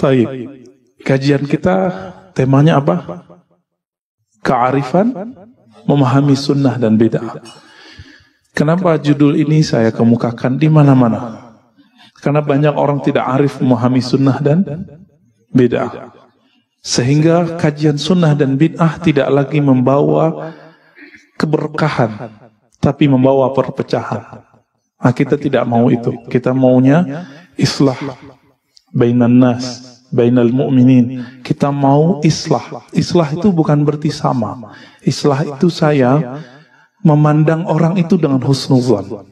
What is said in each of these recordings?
Baik, kajian kita temanya apa? Kearifan memahami sunnah dan bid'ah. Kenapa judul ini saya kemukakan di mana-mana? Karena banyak orang tidak arif memahami sunnah dan bid'ah, sehingga kajian sunnah dan bid'ah tidak lagi membawa keberkahan, tapi membawa perpecahan. Nah, kita tidak mau itu. Kita maunya islah bainan nas, bainal mu'minin. Kita mau islah. Islah itu bukan berarti sama. Islah itu saya memandang orang itu dengan husnuzan,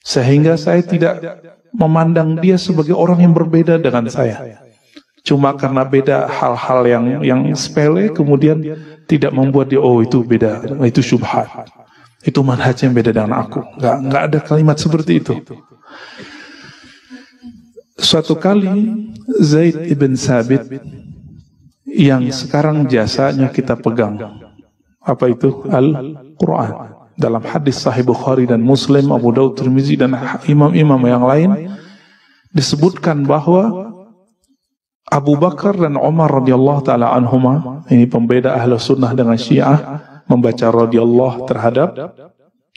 sehingga saya tidak memandang dia sebagai orang yang berbeda dengan saya. Cuma karena beda hal-hal yang sepele, kemudian tidak membuat dia, oh itu beda, itu syubhat, itu manhaj yang beda dengan aku. Nggak ada kalimat seperti itu. Suatu kali Zaid ibn Sabit yang sekarang jasanya kita pegang, apa itu? Al-Quran. Dalam hadis Sahih Bukhari dan Muslim, Abu Daud, Tirmizi dan imam-imam yang lain disebutkan bahwa Abu Bakar dan Umar radhiyallahu taala anhuma, ini pembeda ahlu sunnah dengan Syiah, membaca radhiyallahu terhadap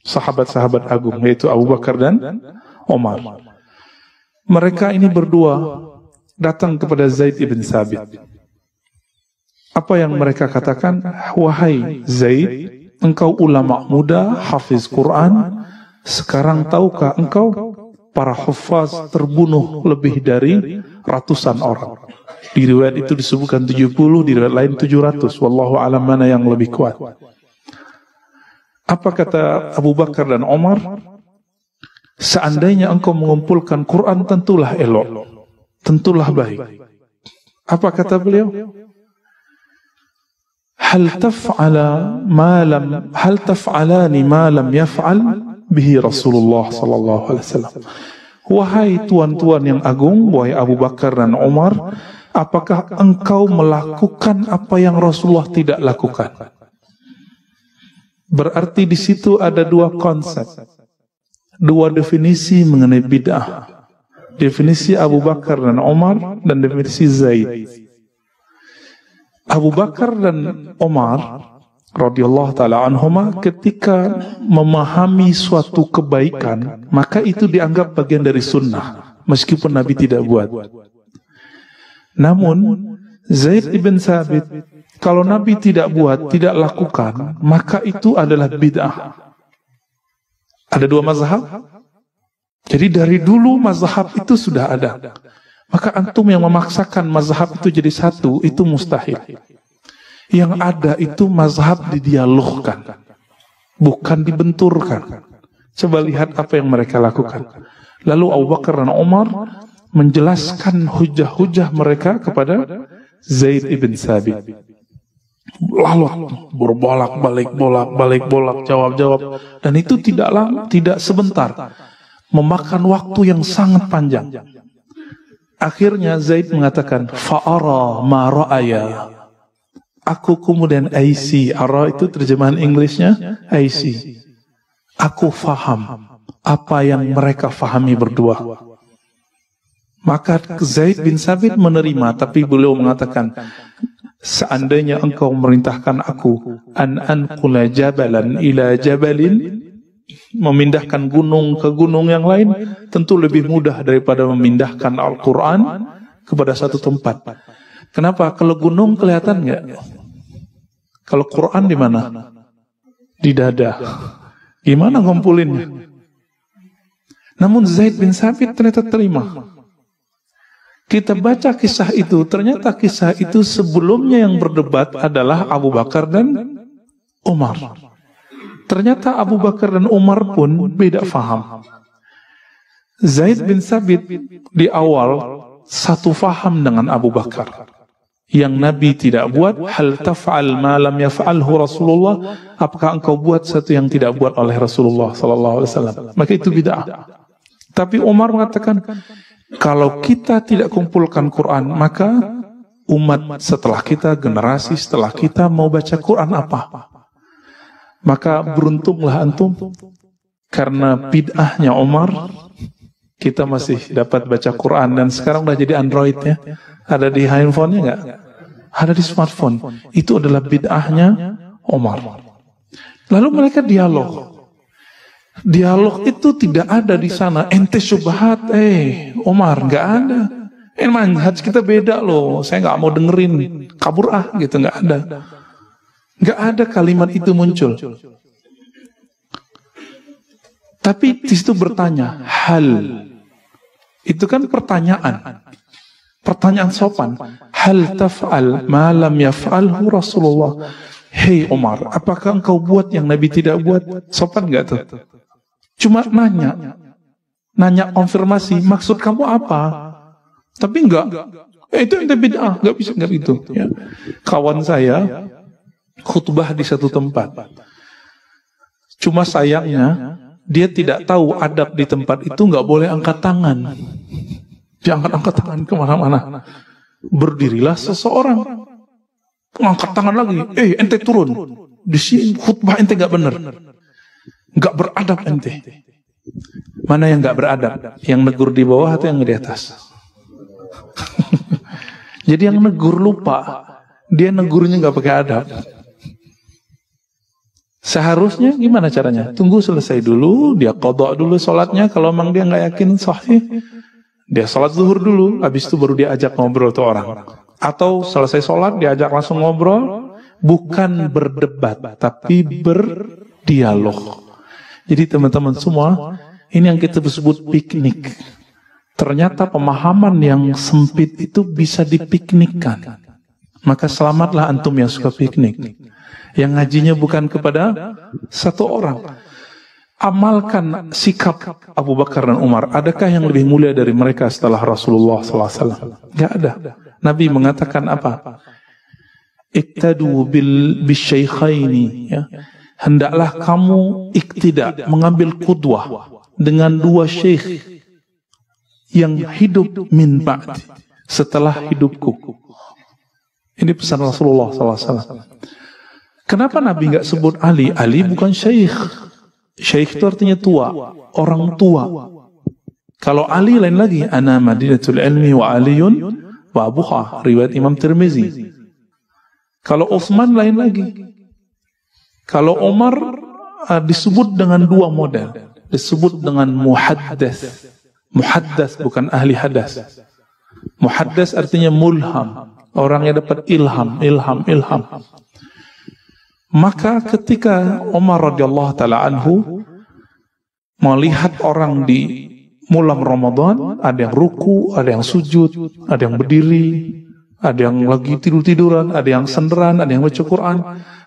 sahabat-sahabat agung, yaitu Abu Bakar dan Umar. Mereka ini berdua datang kepada Zaid ibn Sabit. Apa yang mereka katakan? Wahai Zaid, engkau ulama muda, hafiz Quran, sekarang tahukah engkau para hufaz terbunuh lebih dari ratusan orang. Di riwayat itu disebutkan 70, di riwayat lain 700. Wallahu alam mana yang lebih kuat. Apa kata Abu Bakar dan Umar? Seandainya engkau mengumpulkan Quran, tentulah elok, tentulah baik. Apa kata beliau? Hal taf'alani ma lam yaf'al bihi Rasulullah sallallahu alaihi wasallam. Wahai tuan-tuan yang agung, wahai Abu Bakar dan Umar, apakah engkau melakukan apa yang Rasulullah tidak lakukan? Berarti di situ ada dua konsep, dua definisi mengenai bid'ah. Definisi Abu Bakar dan Umar dan definisi Zaid. Abu Bakar dan Umar radhiyallahu taala anhuma ketika memahami suatu kebaikan, maka itu dianggap bagian dari sunnah meskipun Nabi tidak buat. Namun Zaid ibn Sabit, kalau Nabi tidak buat, tidak lakukan, maka itu adalah bid'ah. Ada dua mazhab. Jadi dari dulu mazhab itu sudah ada. Maka antum yang memaksakan mazhab itu jadi satu, itu mustahil. Yang ada itu mazhab didialogkan, bukan dibenturkan. Coba lihat apa yang mereka lakukan. Lalu Abu Bakar dan Umar menjelaskan hujah-hujah mereka kepada Zaid ibn Sabit. Lalu berbolak-balik, jawab-jawab. Dan itu tidak sebentar, memakan waktu yang sangat panjang. Akhirnya Zaid mengatakan, fa'ara ma ra'aya. Aku kemudian IC. Ara itu terjemahan Inggrisnya IC. Aku faham apa yang mereka fahami berdua. Maka Zaid bin Sabit menerima, tapi beliau mengatakan, seandainya engkau merintahkan aku an anqula jabalan ila jabalin, memindahkan gunung ke gunung yang lain, tentu lebih mudah daripada memindahkan Al-Quran kepada satu tempat. Kenapa? Kalau gunung kelihatan nggak? Kalau Quran di mana? Di dada. Gimana ngumpulinnya? Namun Zaid bin Sabit ternyata terima. Kita baca kisah itu, ternyata kisah itu sebelumnya yang berdebat adalah Abu Bakar dan Umar. Ternyata Abu Bakar dan Umar pun beda faham. Zaid bin Sabit di awal satu faham dengan Abu Bakar. Yang Nabi tidak buat, hal taf'al ma lam yaf'alhu Rasulullah, apakah engkau buat sesuatu yang tidak buat oleh Rasulullah sallallahu alaihi wasallam? Maka itu bid'ah. Tapi Umar mengatakan, kalau kita tidak kumpulkan Quran, maka umat setelah kita, generasi setelah kita mau baca Quran apa? Maka beruntunglah antum, karena bid'ahnya Umar, kita masih dapat baca Quran. Dan sekarang udah jadi Android ya. Ada di handphonenya nggak? Ada di smartphone. Itu adalah bid'ahnya Umar. Lalu mereka dialog. Dialog itu tidak ada di sana. Ente syubhat, Umar, nggak ada. Manhaj kita beda loh. Saya nggak mau dengerin. Kabur gitu, nggak ada. Nggak ada kalimat itu muncul. Tapi di situ bertanya, hal. Itu kan pertanyaan. Pertanyaan sopan. Hal taf'al ma lam yaf'alhu Rasulullah. Hei Umar, apakah engkau buat yang Nabi tidak buat? Sopan nggak tuh? Cuma nanya konfirmasi. Maksud kamu apa? Tapi enggak. Itu ente bid'ah, nggak bisa nggak itu. Ya. Kawan saya khutbah di satu tempat. Cuma sayangnya dia tidak tahu adab di tempat itu nggak boleh angkat tangan. Jangan angkat tangan kemana-mana. Berdirilah seseorang, angkat tangan lagi. Ente turun. Di sini khutbah ente nggak benar, nggak beradab ente. Mana yang nggak beradab? Yang negur di bawah atau yang di atas? Jadi yang negur lupa, dia negurnya nggak pakai adab. Seharusnya gimana caranya? Tunggu selesai dulu, dia qadha dulu sholatnya. Kalau memang dia nggak yakin sahih, dia sholat zuhur dulu, habis itu baru dia ajak ngobrol tuh orang. Atau selesai sholat, dia ajak langsung ngobrol, bukan berdebat, tapi berdialog. Jadi teman-teman semua, ini yang kita sebut piknik. Ternyata pemahaman yang sempit itu bisa dipiknikkan. Maka selamatlah antum yang suka piknik. Yang ngajinya bukan kepada satu orang. Amalkan sikap Abu Bakar dan Umar. Adakah yang lebih mulia dari mereka setelah Rasulullah SAW? Gak ada. Nabi mengatakan apa? Iktadu bisyaykhaini. Ya. Hendaklah kamu iktida, mengambil qudwah dengan dua syekh yang hidup min ba'di, setelah hidupku. Ini pesan Rasulullah SAW. Kenapa Nabi nggak sebut Ali? Ali bukan syekh. Syekh itu artinya tua, orang tua. Kalau Ali lain lagi, ana madinatul ilmi wa aliyun wa abuha, riwayat Imam Tirmizi. Kalau Utsman lain lagi. Kalau Umar disebut dengan dua model. Disebut dengan muhaddas. Muhaddas bukan ahli hadas. Muhaddas artinya mulham. Orang yang dapat ilham. Maka ketika Umar radhiyallahu taala anhu melihat orang di malam Ramadan, ada yang ruku, ada yang sujud, ada yang berdiri, ada yang lagi tidur-tiduran, ada yang senderan, ada yang baca Quran,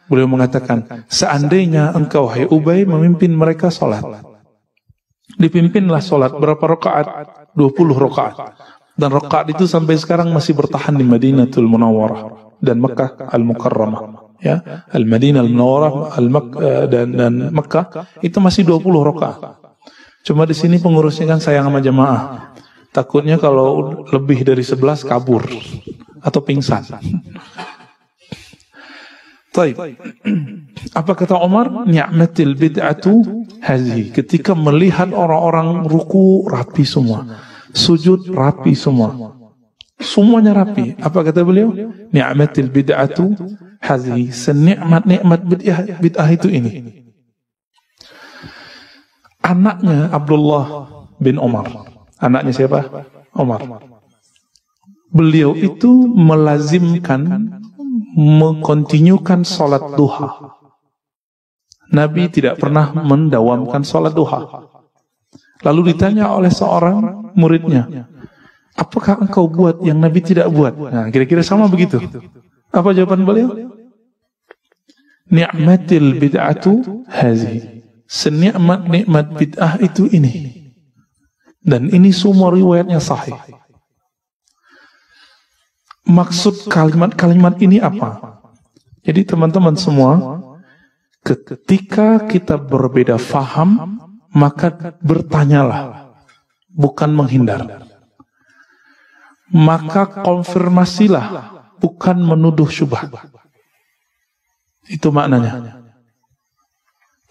beliau mengatakan, seandainya engkau hai Ubay memimpin mereka salat. Dipimpinlah salat berapa rakaat? 20 rakaat. Dan rakaat itu sampai sekarang masih bertahan di Madinatul Munawwarah dan Makkah Al-Mukarramah. Ya, Al-Madinah Al-Munawwarah dan Makkah itu masih 20 rakaat. Cuma di sini pengurusnya kan sayang sama jemaah. Takutnya kalau lebih dari 11 kabur atau pingsan. Baik. Apa kata Umar? Ni'matil bid'atu hazihi. Ketika melihat orang-orang ruku rapi semua, sujud rapi semua. Semuanya rapi. Apa kata beliau? Ni'matil bid'atu hazihi. Senikmat-nikmat bid'ah itu ini. Anaknya Abdullah bin Umar. Anaknya siapa? Umar. Beliau itu melazimkan, mengkontinyukan salat duha. Nabi tidak pernah mendawamkan salat duha. Lalu ditanya oleh seorang muridnya, apakah engkau buat yang Nabi tidak buat? Nah, kira-kira sama begitu. Apa jawaban beliau? Ni'matil bid'atu hazihi. Senikmat-nikmat bid'ah itu ini. Dan ini semua riwayatnya sahih. Maksud kalimat-kalimat ini apa? Jadi teman-teman semua, ketika kita berbeda faham, maka bertanyalah, bukan menghindar. Maka konfirmasilah, bukan menuduh syubhat. Itu maknanya.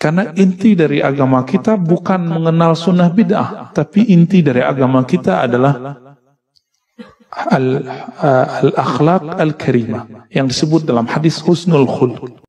Karena inti dari agama kita bukan mengenal sunnah bid'ah, tapi inti dari agama kita adalah al-akhlaq al-karimah yang disebut dalam hadis husnul khuluq.